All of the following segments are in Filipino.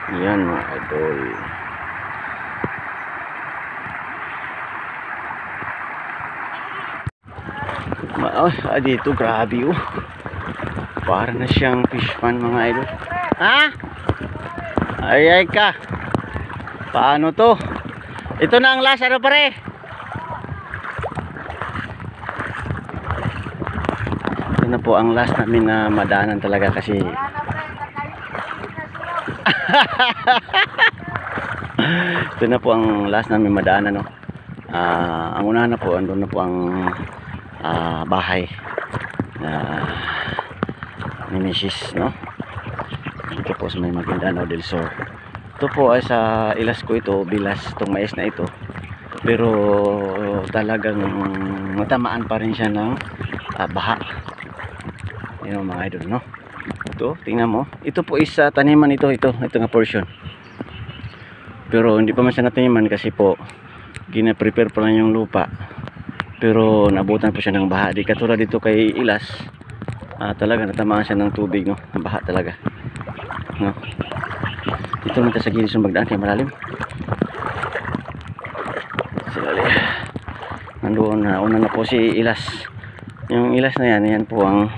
Yan mga idol. Dito grabe oh. Para na siyang fish pan mga idol. Ha? Ay ka. Paano to? Ito na ang last ano pare? Ito na po ang last namin na madaanan talaga kasi ito na po ang last namin madaanan no. Ang unahan na po, andun na po ang bahay ni Mrs. no. Dito po sa may Maguindanao del Sur. Ito po ay sa ilas ko ito, bilas itong mais na ito. Pero talagang matamaan pa rin siya ng baha. Yun mga idol no. Ito, tingnan mo. Ito po is taniman ito nga portion. Pero hindi pa man siya nataniman kasi po gina-prepare pa lang yung lupa. Pero nabutan po siya ng baha. Di katulad dito kay ilas. Talaga natamaan siya ng tubig no. Ng baha talaga. No. Dito naman sa gilid magdaan kay malalim. Silali. Nandoon na una na po si ilas. Yung ilas na yan po ang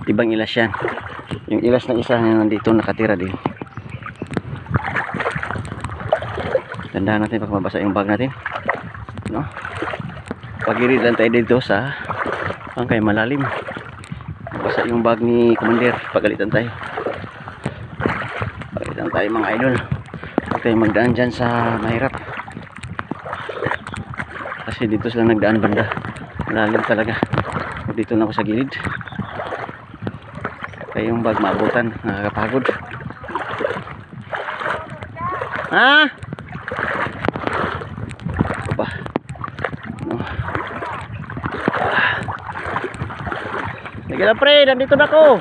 ibang ilas yan. Yung ilas na isa na nandito nakatira din. Tandaan natin pag mabasa yung bag natin. No? Pag-irid lang tayo dito sa ang kay malalim. Mabasa yung bag ni Commander. Pagalitan tayo. Pagalitan tayo mga idol. Huwag tayo magdaan dyan sa mahirap. Kasi dito sila nagdaan banda. Malalim talaga. Dito na ako sa gilid. Kaya yung bag maabutan. Nakakapagod. Ha? Ba? No. Sige lang pre, nandito na ako.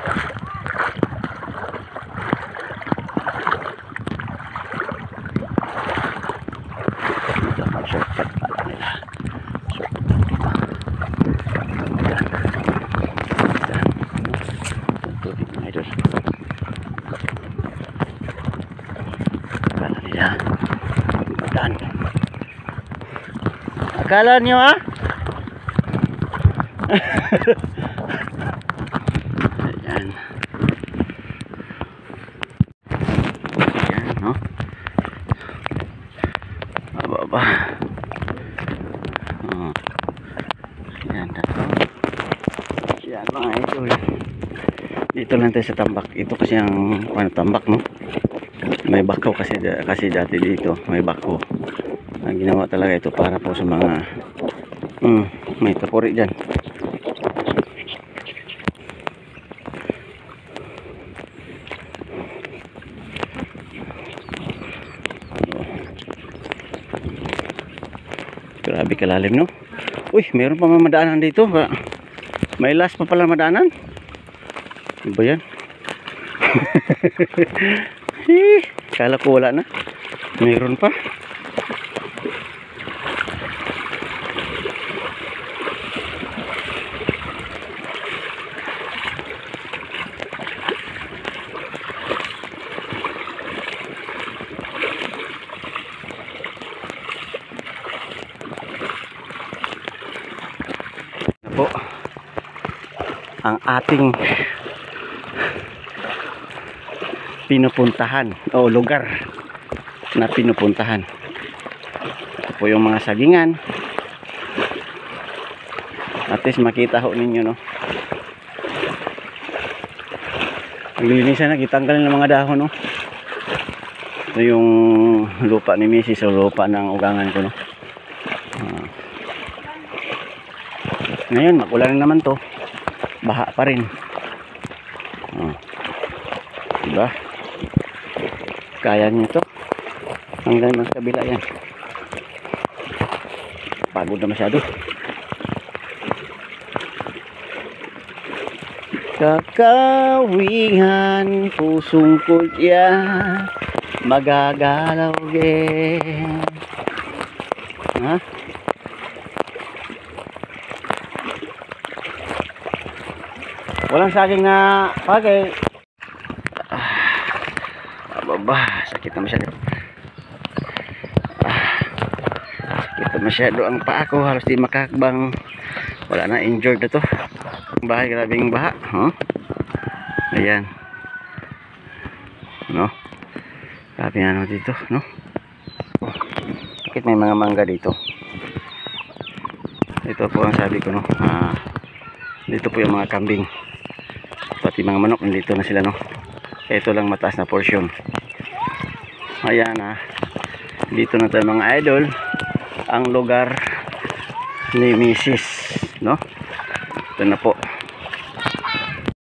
Dito mag-shortcut pala nila. Shortcut dito. Tubig mga idol. Pala nila. Daan. Akala nyo ha? Ayan. Ayan no. Aba. Ayan. Ayan mga idol. Dito lang tayo sa tambak. Ito kasi ang tambak no. May bako kasi dati dito. May bako. Ang ginawa talaga ito para po sa mga may kapuri dyan. Grabe kalalim no. Uy, meron pa madaanan dito. May last pa pala madaanan. Ano ba yan? Kala ko wala na. Meron pa. Po ang ating pinupuntahan o lugar na pinupuntahan. Ito po yung mga sagingan. At least makita ho ninyo no. Naglilinisan na, kitanggalin ng mga dahon no. Ito yung lupa ni Mrs. o lupa ng ugangan ko no. Ngayon magulan naman to, baha pa rin. Diba? Kaya nyo to hanggang ng kabila yan. Pagod na masyado. Kakawingan pusong ko yan magagalaw gen. Ha? Walang saging na pagay. Bah, sakit na masyado. Sakit na masyado ang paa ko. Halos di makakbang. Wala na, injured na to. Bahay, grabing baha. Huh? Ayan. No? Grabe nga no dito, no? Bakit may mga mangga dito? Ito po ang sabi ko, no? Dito po yung mga kambing. Pati mga manok, nandito na sila, no? Ito lang mataas na portion. Ayan, dito na tayo mga idol. Ang lugar ni Mrs. No? Ito na po.